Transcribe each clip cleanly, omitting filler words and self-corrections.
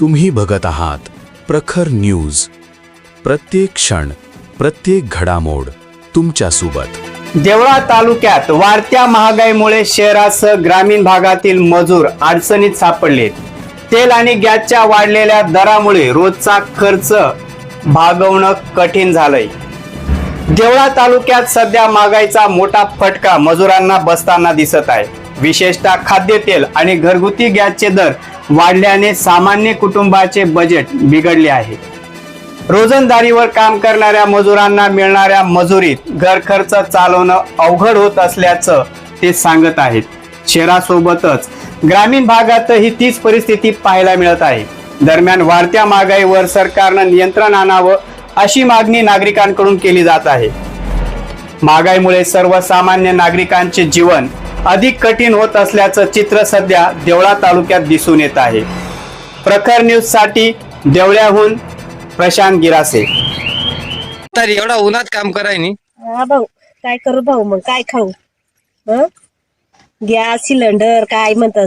तुम्ही बघत आहात प्रखर न्यूज. प्रत्येक क्षण, प्रत्येक घडामोड तुमच्या सोबत. देवळा तालुक्यात वाढत्या महागाईमुळे शहरासह ग्रामीण भागातील मजूर अडचणीत सापडलेत. तेल आणि गॅसच्या वाढलेल्या दरामुळे रोजचा खर्च भागवणं कठीण झालंय. देवळा तालुक्यात सध्या महागाईचा मोठा फटका मजुरांना बसताना दिसत आहे. विशेषतः खाद्यतेल आणि घरगुती गॅसचे दर वाढल्याने सामान्य कुटुंबाचे बजेट बिघडले आहे. रोजंदारीवर काम करणाऱ्या मजुरांना मिळणाऱ्या मजुरीत घर खर्च चालवणं अवघड होत असल्याचं ते सांगत आहेत. शहरासोबतच ग्रामीण भागातही तीच परिस्थिती पाहायला मिळत आहे. दरम्यान वाढत्या महागाईवर सरकारनं नियंत्रण आणावं अशी मागणी नागरिकांकडून केली जात आहे. महागाईमुळे सर्वसामान्य नागरिकांचे जीवन अधिक कठीण होत असल्याचं चित्र सध्या देवळा तालुक्यात दिसून येत आहे. प्रखर न्यूज साठी देवळ्याहून प्रशांत गिरासे. तर एवढा उन्हात काम कराय नी. हा भाऊ, काय करू भाऊ, मग काय खाऊ? गॅस सिलेंडर काय म्हणत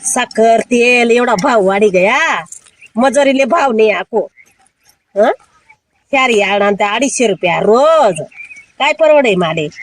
साखर तेल एवढा भाव वाढी गया. मजुरीले भाव नाही आको. फॅरी आणा 250 रुपया रोज, काय परवडे माले.